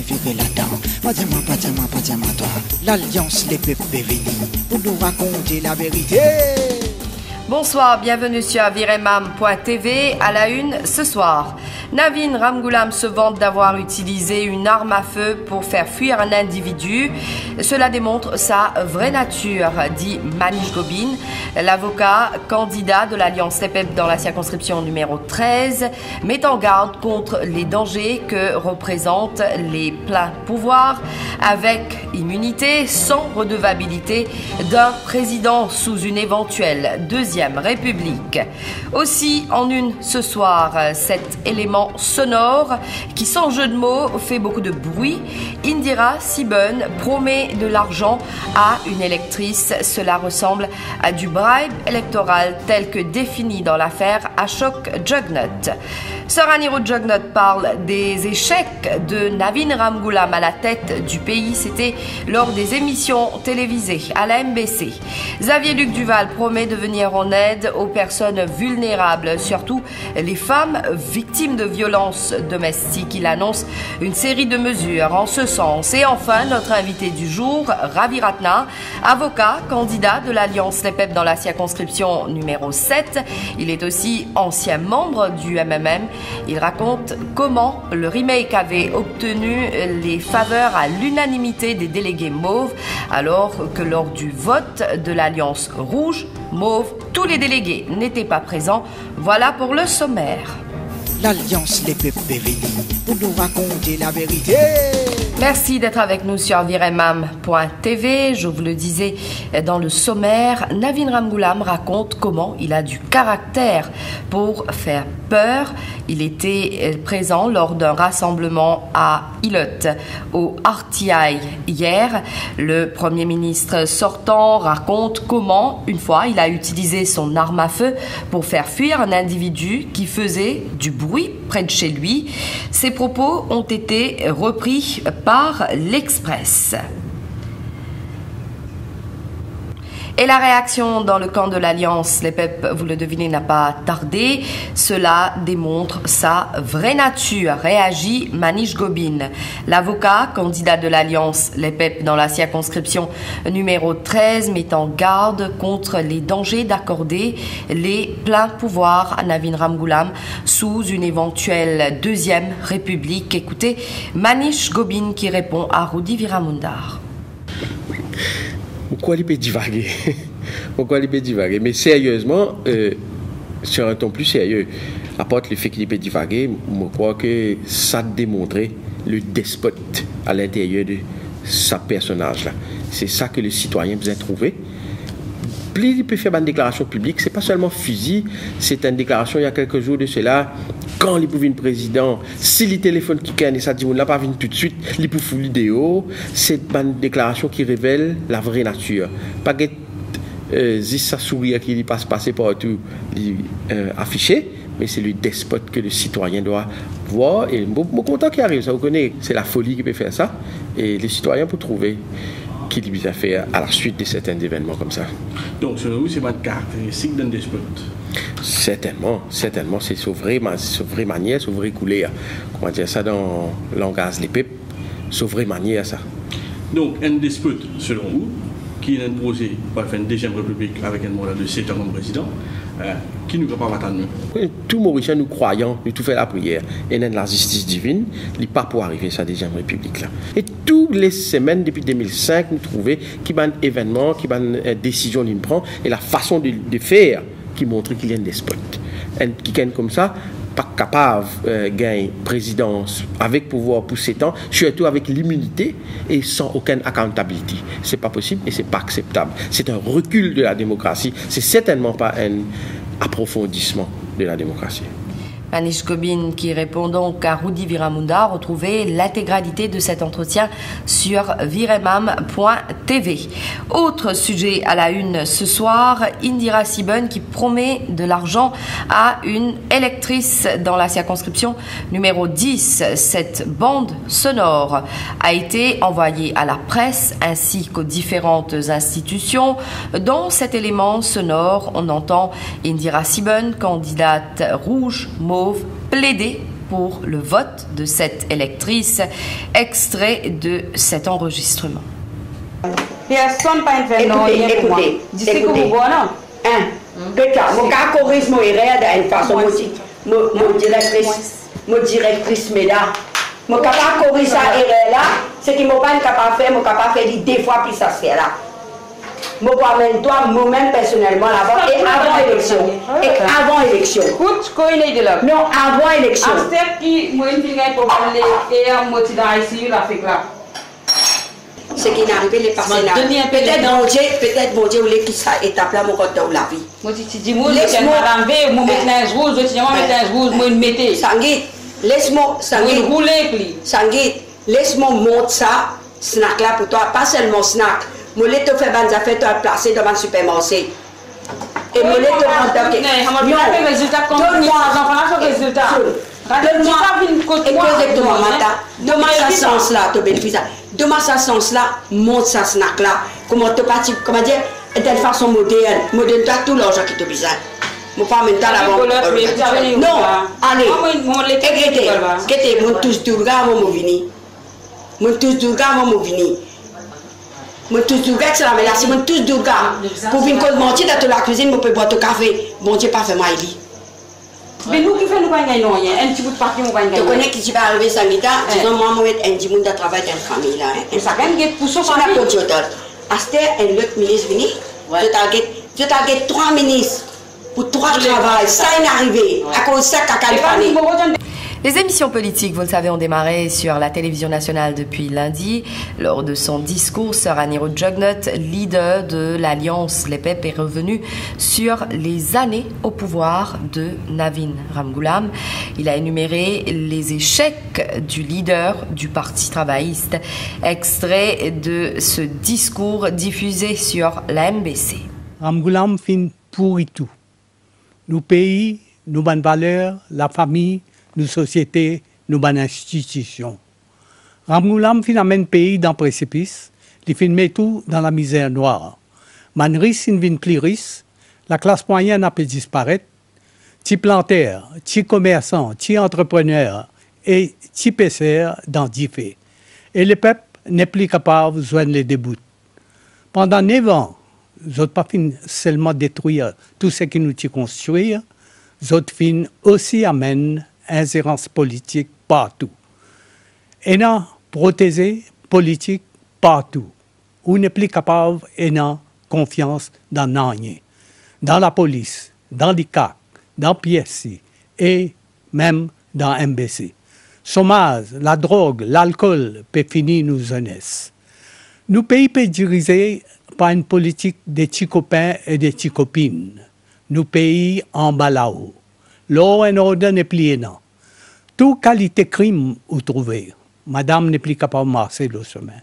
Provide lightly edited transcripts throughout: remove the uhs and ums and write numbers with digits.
virer là-dedans. Pas dis-moi, toi. L'Alliance les peuples bévénis pour nous raconter la vérité. Bonsoir, bienvenue sur viremam.tv. À la une ce soir, Navin Ramgoolam se vante d'avoir utilisé une arme à feu pour faire fuir un individu. Cela démontre sa vraie nature, dit Manish Gobin, l'avocat candidat de l'Alliance LEPEP dans la circonscription numéro 13, met en garde contre les dangers que représentent les pleins pouvoirs avec immunité sans redevabilité d'un président sous une éventuelle deuxième République. Aussi en une ce soir, cet élément sonore qui sans jeu de mots fait beaucoup de bruit. Indira Sibun promet de l'argent à une électrice. Cela ressemble à du bribe électoral tel que défini dans l'affaire Ashok Jugnut. Sir Anirudh Jugnut parle des échecs de Navin Ramgoolam à la tête du pays. C'était lors des émissions télévisées à la MBC. Xavier Luc Duval promet de venir en aide aux personnes vulnérables, surtout les femmes victimes de violences domestiques. Il annonce une série de mesures en ce sens. Et enfin, notre invité du jour, Ravi Ratna, avocat, candidat de l'Alliance LEPEP dans la circonscription numéro 7. Il est aussi ancien membre du MMM. Il raconte comment le remake avait obtenu les faveurs à l'unanimité des délégués mauves, alors que lors du vote de l'Alliance rouge-mauve, tous les délégués n'étaient pas présents. Voilà pour le sommaire. L'Alliance les peuples bévénis pour nous raconter la vérité. Merci d'être avec nous sur viremam.tv. Je vous le disais dans le sommaire, Navin Ramgoolam raconte comment il a du caractère pour faire peur. Il était présent lors d'un rassemblement à Ilot, au RTI hier. Le Premier ministre sortant raconte comment, une fois, il a utilisé son arme à feu pour faire fuir un individu qui faisait du bruit près de chez lui. Ses propos ont été repris par l'Express. Et la réaction dans le camp de l'Alliance LEPEP, vous le devinez, n'a pas tardé. Cela démontre sa vraie nature, réagit Manish Gobin. L'avocat, candidat de l'Alliance LEPEP dans la circonscription numéro 13, met en garde contre les dangers d'accorder les pleins pouvoirs à Navin Ramgoolam sous une éventuelle deuxième République. Écoutez Manish Gobin qui répond à Rudy Viramundar. Pourquoi il peut divaguer? Pourquoi il peut divaguer? Mais sérieusement, sur un ton plus sérieux, apporte le fait qu'il peut divaguer, je crois que ça démontrait le despote à l'intérieur de sa personnage-là. C'est ça que le citoyen vous a trouvé. Plus il peut faire une déclaration publique, c'est pas seulement fusil, c'est une déclaration il y a quelques jours de cela. Quand il pouvait une président, si le téléphone qui gagne, ça dit on l'a pas vu tout de suite, il peut faire l'idéo. C'est une déclaration qui révèle la vraie nature. Pas que ça sourire qui passe passer partout, affiché, mais c'est le despote que le citoyen doit voir. Et je suis content qu'il arrive, ça vous connaissez, c'est la folie qui peut faire ça. Et les citoyens peuvent trouver qu'il lui a fait à la suite de certains événements comme ça. Donc, selon vous, c'est pas une caractéristique d'un despote? Certainement, c'est sa vraie manière, sa vraie couleur. Comment dire ça dans le langage des peuples, sa vraie manière ça. Donc, un despote, selon vous, qui est imposé pour faire une deuxième république avec un mandat de 7 ans comme président, qui nous capable d'attendre nous? Tout Mauricien, nous croyons, nous tout fait la prière, et dans la justice divine, il n'est pas pour arriver à sa deuxième république là. Et toutes les semaines depuis 2005, nous trouvons qu'il y a un événement, qu'il y a une décision qu'il prend, et la façon de faire qui montre qu'il y a un despote. Qui est comme ça, pas capable de gagner présidence avec pouvoir pour 7 ans, surtout avec l'immunité et sans aucune accountability. C'est pas possible et c'est pas acceptable. C'est un recul de la démocratie. C'est certainement pas un approfondissement de la démocratie. Manish Gobin qui répond donc à Rudy Viramundar. Retrouvez l'intégralité de cet entretien sur viremam.tv. Autre sujet à la une ce soir, Indira Sibun qui promet de l'argent à une électrice dans la circonscription numéro 10. Cette bande sonore a été envoyée à la presse ainsi qu'aux différentes institutions. Dans cet élément sonore, on entend Indira Sibun, candidate rouge-mauve, plaider pour le vote de cette électrice. Extrait de cet enregistrement. Personne pas fait non, écoutez, écoutez. Peut-être, mon cas corrige mon erreur d'une façon, mon directrice mesdames. Mon capable corriger ça erreur là, c'est que mon pas capable faire, mon capable faire 2 fois plus ça se fait là. Mon pas même toi, moi-même personnellement là-bas et avant élection. Et avant élection. Écoute, quoi il est de là? Non, avant élection. Astère qui moi une fille pour parler et à moitié dans ici la fait là. Ce qui n'est arrivé les partenaires. Peut-être bon Dieu voulait que ça étape là mon côté dans la vie. Moi tu dis moi je suis enlevé, moi mettre linge rouge, je dis moi mettre linge rouge, moi mettez. Sanguit, laisse-moi sanguit. Rouler pli. Sanguit, laisse-moi monter ça snack là pour toi, pas seulement snack. Moi les te faire bonnes affaires toi placer devant le supermarché. Et moi les te rendre OK. Non, résultat comme enfants là résultat. Exactement, Mata. Demain, ça sens là, tu bénéficies. Demain, ça sens là, monte ça snack là. Comment tu parti, comment dire, de façon moderne. Moderne, tu as tout l'argent qui te besoin. Mon pas maintenant là. Non, allez. Écoutez, mon tous durga, mon vini. Mon tous durga, mon vini. Mon tous durga, c'est la meilleure. Mon tous durga. Pour venir mentir dans la cuisine, je peux boire ton café. Bon Dieu, pas fait mal. Mais nous qui faisons nous pas gagner un petit bout de partie nous pas gagner. Tu connais qui va arriver Sangita, disons moi moi un petit bout de travail dans la famille là. Et ça gagne pour ça ça la conjoncture. Aster un autre ministre venu. Je target 3 ministres pour 3 travail. Ça est arrivé à cause de ça Californie. Les émissions politiques, vous le savez, ont démarré sur la télévision nationale depuis lundi. Lors de son discours, Sir Anirudh Jugnauth, leader de l'Alliance Les PEP, est revenu sur les années au pouvoir de Navin Ramgoolam. Il a énuméré les échecs du leader du Parti travailliste. Extrait de ce discours diffusé sur la MBC. Ramgoolam fin pourri tout. Nos pays, nos bonnes valeurs, la famille, nos sociétés, nos bonnes institutions. Ramgoolam fin amène pays dans le précipice, il fin met tout dans la misère noire. Manris in vin pliris, la classe moyenne a pu disparaître, ti planteurs, ti commerçants, ti entrepreneurs et ti pêcheurs dans 10 faits. Et le peuple n'est plus capable de joindre les débouts. Pendant 9 ans, nous n'avons pas fini seulement détruire tout ce qui nous a construit, nous avons fini aussi amène ingérence politique partout. Et non, protéger politique partout. On n'est plus capable et non confiance dans rien. Dans la police, dans les CAC, dans PSC et même dans MBC. Chômage, la drogue, l'alcool peut finir nos jeunesse. Nos pays peuvent diriger par une politique des petits copains et des petites copines. Nos pays en bas là-haut. L'eau et ordre n'est plus énorme. Toute qualité crime vous trouvez. Madame n'est plus capable de marcher le chemin.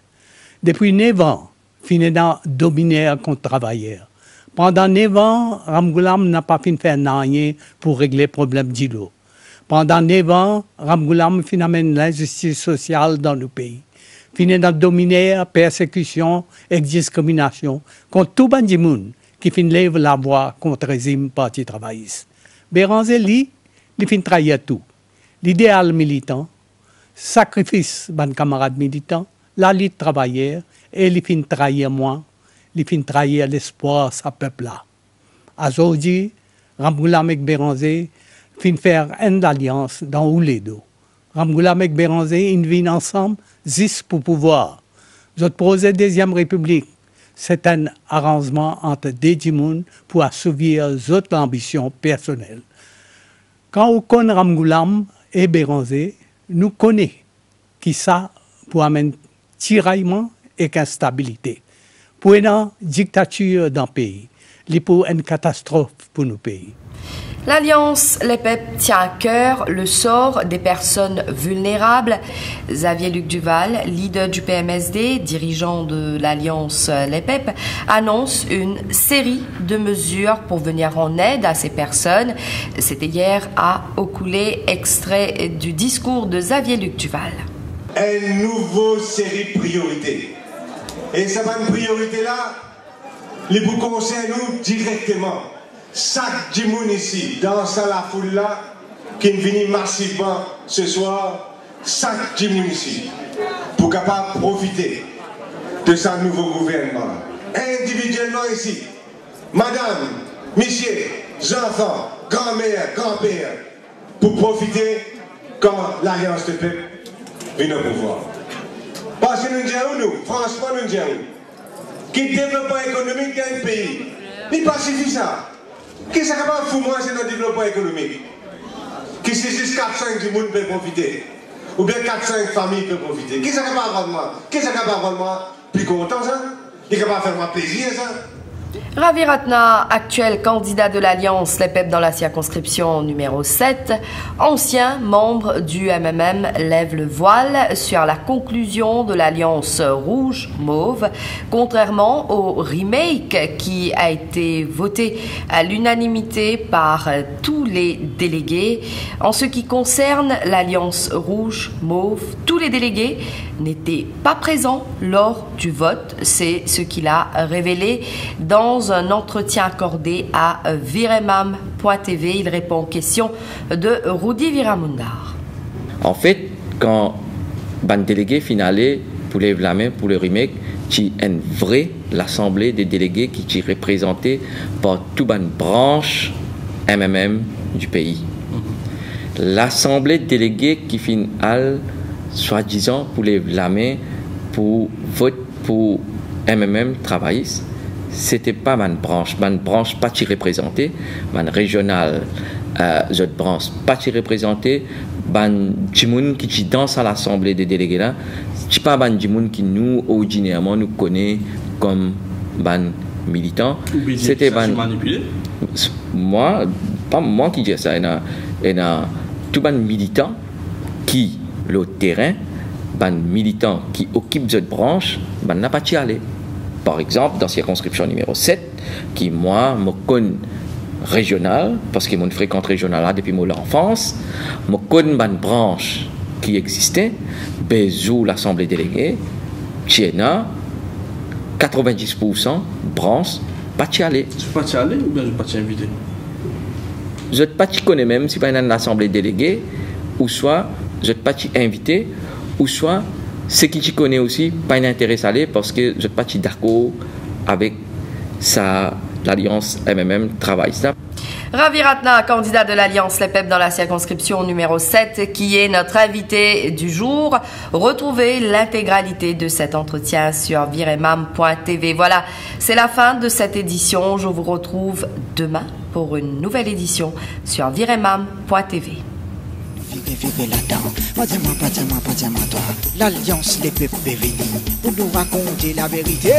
Depuis 9 ans, finalement dominé contre travailleurs. Pendant 9 ans, Ramgoolam n'a pas fini de faire rien pour régler le problème d'îlot. Pendant 9 ans, Ramgoolam finalement l'injustice sociale dans le pays. Finalement dominer, persécution et discrimination contre tout le monde qui finit lève la voix contre le régime parti travailliste. Béranger, lui, il finit trahir tout. L'idéal militant, sacrifice de camarades militants, la lutte travailleur, et il finit trahir moi, il finit trahir l'espoir de ce peuple-là. Aujourd'hui, Ramgoolam et Béranger finit faire une alliance dans Ouledo. Ramgoolam et Béranger, ils viennent ensemble, juste pour pouvoir. Notre projet Deuxième République, c'est un arrangement entre deux gens pour assouvir notre ambition personnelle. Quand on connaît Ramgoolam et Béranger, nous connaissons qui ça pour amener tiraillement et instabilité. Pour une dictature dans le pays, pour une catastrophe pour nos pays. L'Alliance Les PEP tient à cœur le sort des personnes vulnérables. Xavier Luc Duval, leader du PMSD, dirigeant de l'Alliance Les PEP, annonce une série de mesures pour venir en aide à ces personnes. C'était hier à Okoulé, extrait du discours de Xavier Luc Duval. Une nouvelle série de priorités. Et cette priorité-là, les vous concerne nous directement. Chaque dimoun ici, dans la foule là, qui vient massivement ce soir, chaque ici pour capable profiter de ce nouveau gouvernement. Individuellement ici, madame, monsieur, enfants, grand-mère, grand-père, pour profiter quand l'Alliance de peuple vient au pouvoir. Parce que nous disons, franchement, nous disons, que le développement économique d'un pays n'est pas suffisant. Qu'est-ce que ça va foutre moi, c'est notre développement économique? Que c'est juste 4-5 du monde peut profiter. Ou bien 4-5 familles peuvent profiter. Qu'est-ce que ça va avoir moi? Qu'est-ce que ça va avoir moi? Plus content ça? Il va pas faire moi plaisir ça? Ravi Ratna, actuel candidat de l'Alliance Les Peuples dans la circonscription numéro 7, ancien membre du MMM, lève le voile sur la conclusion de l'Alliance Rouge-Mauve, contrairement au remake qui a été voté à l'unanimité par tous les délégués. En ce qui concerne l'Alliance Rouge-Mauve, tous les délégués n'étaient pas présents lors du vote. C'est ce qu'il a révélé dans un entretien accordé à viremam.tv. Il répond aux questions de Rudy Viramundar. En fait, quand ban délégué finalé pour lever la main pour le remake, qui est une vraie l'assemblée des délégués qui est représentée par toute une branche MMM du pays. L'assemblée des délégués qui finale soi-disant pour lever la main pour vote pour MMM travailliste, c'était pas ma branche pas qui représentée, ma régionale, cette branche pas qui représentée, ban djimoun qui danse à l'assemblée des délégués là, c'est pas ban djimoun qui nous ordinairement nous connaît comme ban militant. C'était ban moi, pas moi qui dis ça, il y a tout ban militant qui le terrain, ban militant qui occupe cette branche, ban n'a pas y aller. Par exemple, dans la circonscription numéro 7, qui moi, me connais régional, parce que mon fréquente régional là depuis mon enfance, me connais une branche qui existait, bezou l'assemblée déléguée, Tchena, 90% branche, pas y aller. Tu pas y aller ou bien je pas t'y inviter? Je ne pas t'y connais même si pas une assemblée déléguée, ou soit je ne pas t'y invité, ou soit ce qui t'y connaît aussi, pas un intérêt à aller parce que je ne pas d'accord avec l'alliance MMM travail. Ravi Ratna, candidat de l'Alliance Les Peuples dans la circonscription numéro 7, qui est notre invité du jour. Retrouvez l'intégralité de cet entretien sur viremam.tv. Voilà, c'est la fin de cette édition. Je vous retrouve demain pour une nouvelle édition sur viremam.tv. Vivez là-dedans, pas toi. L'Alliance Les Peuples est venue pour nous raconter la vérité.